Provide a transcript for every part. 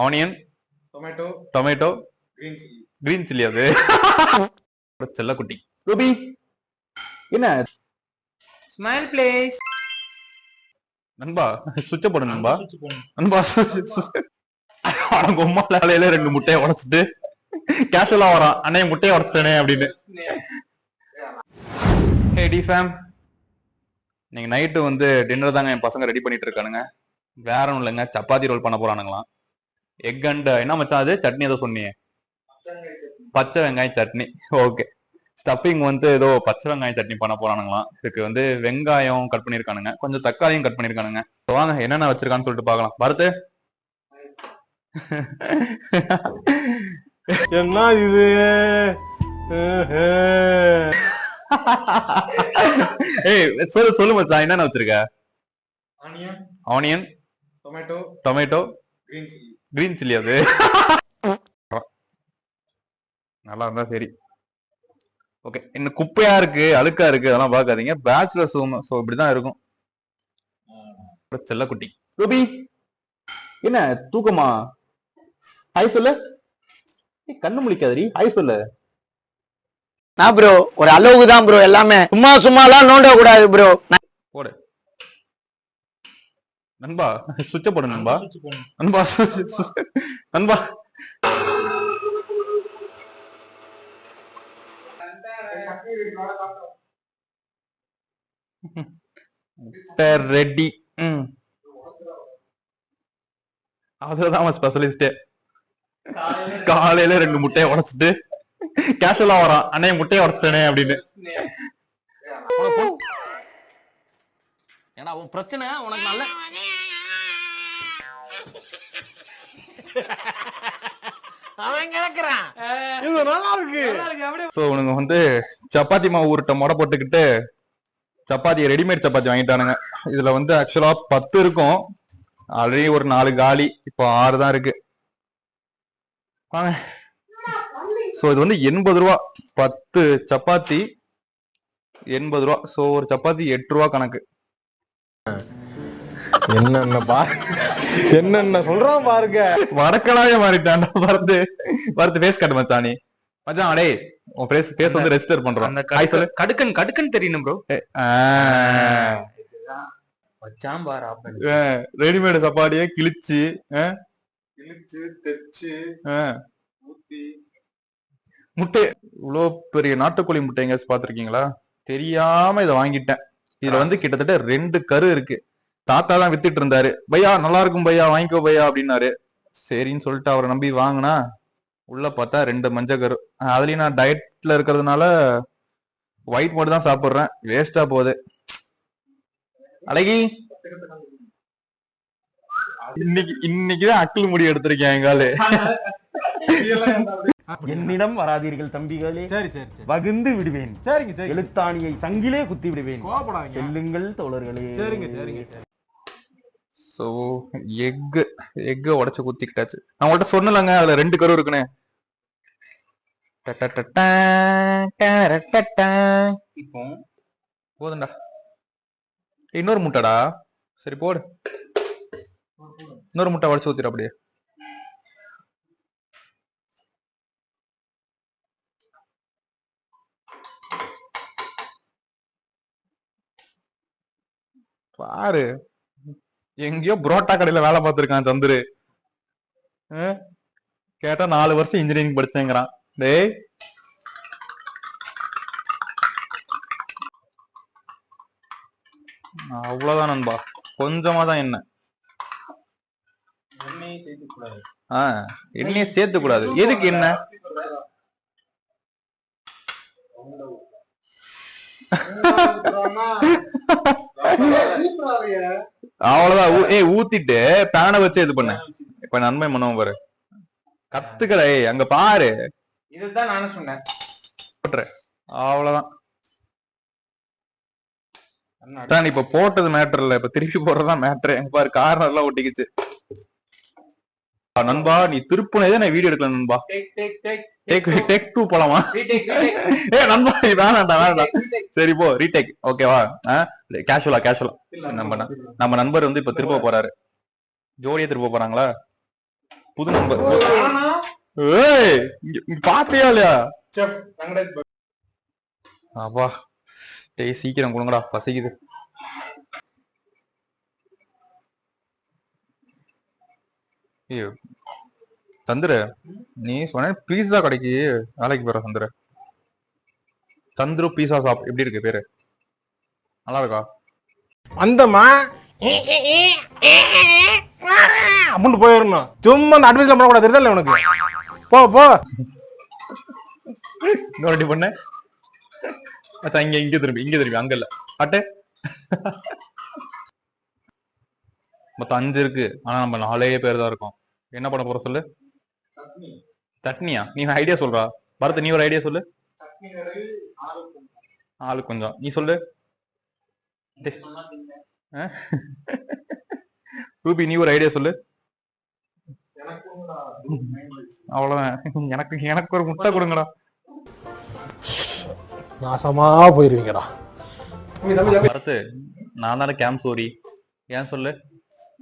Onion, tomato, green chilli. அது செல்லக்குட்டி Ruby என்ன ஸ்மைல் ப்ளீஸ். நண்பா சுவிட்ச போடு நண்பா. நண்பா அவங்க உமா லாலையில 2 முட்டையை உடைச்சிட்டு கேஷுவலா வரான், அண்ணே முட்டையை உடைச்சிட்டேனே அப்படின்னு. ஹே டி ஃபேம், நீங்க நைட்டு வந்து டின்னர் தாங்க என் பசங்க ரெடி பண்ணிட்டு இருக்கானுங்க. வேற ஒன்றும் இல்லைங்க, சப்பாத்தி ரோல் பண்ண போறானுங்களாம். எக் அண்ட் என்ன மச்சான் அது சட்னி ஏதோ சொன்னீங்க, பச்சை வெங்காய சட்னி. ஓகே, ஸ்டஃபிங் வந்து ஏதோ பச்சை வெங்காய சட்னி பண்ண போறானுங்களாம். இதுக்கு வந்து வெங்காயம் கட் பண்ணிருக்கானுங்க, கொஞ்சம் தக்காளியும் கட் பண்ணிருக்கானுங்க. வாங்க என்னென்ன வச்சிருக்கான்னு சொல்லிட்டு பார்க்கலாம். பரத்து என்ன இது? ஏய் சொல்லு மச்சான், என்னென்ன வச்சிருக்க? Onion, tomato, green chilli. அது நல்லா இருந்தா சரி. ஓகே, இன்னும் குப்பையா இருக்கு, அழுக்கா இருக்கு, அதெல்லாம் பார்க்காதீங்க. பேச்சுலர்ஸ் ரூம், சோ இப்படிதான் இருக்கும். செல்லக்குட்டி ரூபி என்ன தூக்கமா? ஹாய் சொல்லு. கண்ணு முழிக்காதடி, ஹாய் சொல்லு. நான் ப்ரோ ஒரு அளவுக்கு தான் ப்ரோ, எல்லாமே சும்மா எல்லாம் நோண்ட கூடாது ப்ரோ. போடு நண்பா, சுவிட்ச போடு நண்பா. நண்பா நண்பா ரெடி. அதுதான் ஸ்பெஷலிஸ்டே. காலையில 2 முட்டையை உடைச்சிட்டு கேஷுவலா வரான், அண்ணே முட்டையை உடைச்சிட்டேனே அப்படின்னு. ஏன்னா உன் பிரச்சனை உனக்கு நல்ல அவன் கிடக்குறான். இது நல்லா இருக்கு. சோ உனக்கு வந்து சப்பாத்தி மாவு உருட்டை முடை போட்டுக்கிட்டு சப்பாத்தி ரெடிமேட் சப்பாத்தி வாங்கிட்டானுங்க. இதுல வந்து ஆக்சுவலா 10 இருக்கும், ஆல்ரெடி ஒரு 4 காலி, இப்போ 6 தான் இருக்கு. சோ இது வந்து 80 ரூபா, 10 சப்பாத்தி 80 ரூபா. சோ ஒரு சப்பாத்தி 8 ரூபா கணக்கு. என்னென்ன சொல்றான் பாருங்க. வடக்கலாவே மாறிட்டான். வரது பேஸ் கட்டு மச்சானி. மச்சான் அடே உன் பேஸ் வந்து ரெஜிஸ்டர் பண்றோம். கடுக்கன் தெரியணும் ப்ரோ. வச்சான் பாரு, ரெடிமேட் சப்பாத்தியே கிழிச்சு தைச்சு ஊத்தி முட்டை. இவ்வளவு பெரிய நாட்டுக்கோழி முட்டைங்க பாத்திருக்கீங்களா? தெரியாம இதை வாங்கிட்டேன். இதுல வந்து கிட்டத்தட்ட 2 கரு இருக்கு. தாத்தா தான் வித்துட்டு இருந்தாரு. பையா நல்லா இருக்கும் பையா, வாங்கிக்கோ பையா அப்படின்னாரு. சரின்னு சொல்லிட்டு அவரை நம்பி வாங்கினா உள்ள பார்த்தா 2 மஞ்சள் கரு. அதுலயும் நான் டயட்ல இருக்கிறதுனால ஒயிட் மட்டும் தான் சாப்பிடுறேன், வேஸ்டா போகுது. அழகி இன்னைக்குதான் அக்கிள் முடி எடுத்திருக்கேன் எங்காலு. என்னிடம் வராதீர்கள் தம்பிகளே, சரி வகுந்து விடுவேன். சரிங்க, எழுத்தாணியை சங்கிலே குத்தி விடுவேன். செல்லுங்கள் தோழர்களே. சரிங்க. சோ எக் உடைச்சு குத்திக்கிட்டாச்சு. நான் உங்கள்கிட்ட சொன்னலங்க அதுல 2 கரு இருக்குன்னு. இப்போ போதுண்டா, இன்னொரு முட்டைடா. சரி போடு, இன்னொரு முட்டை உடைச்சு ஊத்திட அப்படியே. பாரு, எங்கேயோ புரோட்டா கடையில வேலை பார்த்திருக்கான் சந்துரு. கேட்டா 4 வருஷம் இன்ஜினியரிங் படிச்சேங்கிறான். டேய் அவ்வளவுதான் நண்பா, கொஞ்சமா தான் என்ன. எண்ணெயை சேர்த்து கூடாது. எதுக்கு என்ன? அவ்வளவுதான். ஊத்திட்டு பேனை வச்சு இது பண்ண. இப்ப நன்மை பண்ணுவோம் பாரு, கத்துக்கடா. அங்க பாரு, இதுதான் நானும் சொன்னேன். அவ்வளவுதான். இப்ப போட்டது மேட்டர் இல்ல, இப்ப திருப்பி போடுறதுதான் மேட்டர். எங்க பாரு கார்னர் எல்லாம் ஒட்டிக்கிச்சு. நண்பா நீ திருப்புனதே நான் வீடியோ எடுக்கல நண்பா. டேக் 2 போலாமா? நண்பா வேணாண்டா. சரி போ, ரீடேக். ஓகேவா? கேஷுவலா நம்ம நண்பர் வந்து இப்ப திருப்ப போறாரு. ஜோடியா திருப்ப போறாங்களா? புது நம்பர். ஏய் இங்க பாத்தியா இல்லையா? அப்பா டேய் சீக்கிரம் கொடுங்கடா, பசிக்குது. ஐயோ சந்திர, நீ சொன்ன பீஸா கடைக்கு வேலைக்கு போற சந்திர. தந்துரு பீஸா ஷாப் எப்படி இருக்கு பேரு? நல்லா இருக்கா? அந்தம்மா அப்படின்னு போயிடணும். சும்மா அந்த அட்வைஸ்ல பண்ணக்கூடாது, தெரியுதா உனக்கு? போ போ. இன்னொரு பண்ண அச்சா, இங்க திரும்பி அங்க இல்ல அட்டே. மொத்தம் 5 இருக்கு. ஆனா நம்ம 4 பேர் தான் இருக்கோம். என்ன பண்ண போற சொல்லு? சட்னியா? நீ ஐடியா சொல்றா பரத், நீ ஒரு ஐடியா சொல்லு. ஆளு கொஞ்சம் நீ சொல்லு. ரூபி நீ ஒரு ஐடியா சொல்லு. அவ்வளவுதான். எனக்கு ஒரு முட்டை கொடுங்கடா. நாசமா போயிருவீங்கடா. பரத்து, நான் தானே கேம் சோரி. ஏன் சொல்லு,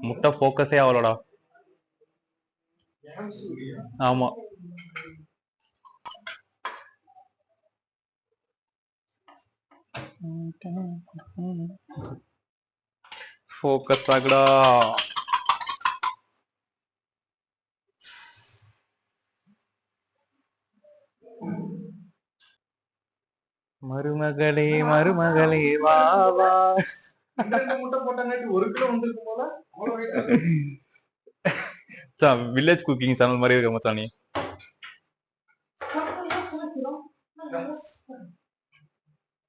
முட்டை போக்கஸே ஆகலடா. ஆமா ஃபோக்கஸ் ஆகுடா. மருமகளே மருமகளே வா வா. முட்டை போட்டாங்க 1 கிலோ வந்துருக்கும் போல. வில்லேஜ் குக்கிங் சேனல் மாதிரி இருக்க மச்சான் நீ.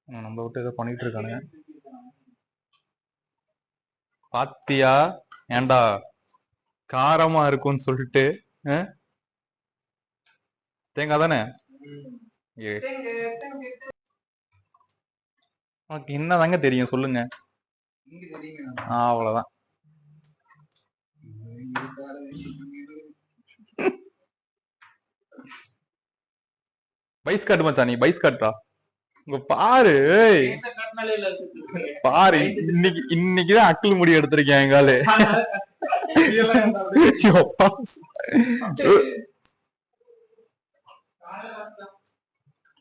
நம்ம விட்டு ஏதோ பண்ணிட்டு இருக்கானுங்க பாத்தியா? ஏண்டா காரமா இருக்கும்னு சொல்லிட்டு தேங்காய் தானே. உனக்கு என்னதாங்க தெரியும் சொல்லுங்க. அவ்வளவுதான். பைஸ் காட்டு மச்சான், நீ பைஸ் காட்டுறா. உங்க பாரு பாரு, இன்னைக்குதான் அக்கிள் முடி எடுத்திருக்கேன் எங்காலு.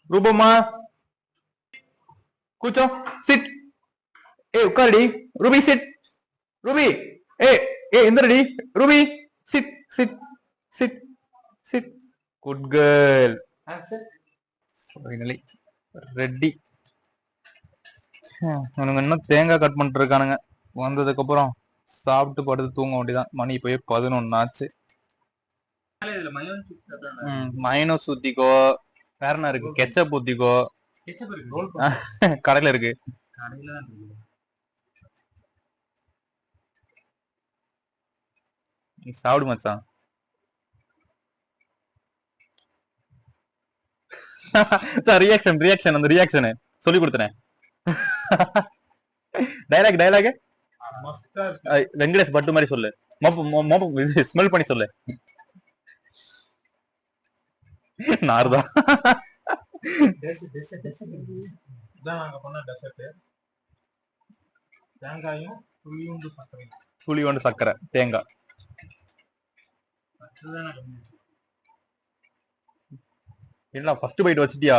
ரூபம்மா கூச்சம் சிட். ஏ உட்காருடி ரூபி, சிட் ரூபி. ஏ ஏ எந்திரடி Ruby, sit sit sit sit. Good girl. Ready. உனக்கு இன்னும் தேங்காய் கட் பண்ணிட்டு இருக்கானுங்க. வந்ததுக்கு அப்புறம் சாப்பிட்டு படுத்து தூங்க வேண்டியதான். மணி போய் 11 ஆச்சு. மைனஸ் ஊத்திக்கோ. வேற என்ன இருக்கு? கெச்சப் ஊத்திக்கோ. கடையில இருக்கு. சாப்பிடு மச்சான். ரியாக்ஷன் அந்த ரியாக்ஷன் சொல்லி கொடுத்தனே. டயலாக் வெங்கடேஷ் பட்டு மாதிரி சொல்லு. ஸ்மெல் பண்ணி சொல்லு. நார்தா தேங்காயும் புளியோண்டு சக்கரை தேங்காய். என்ன ஃபர்ஸ்ட் பைட் வச்சிட்டியா?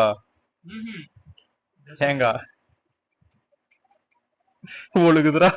தேங்காய் ஒழுகுதுரா.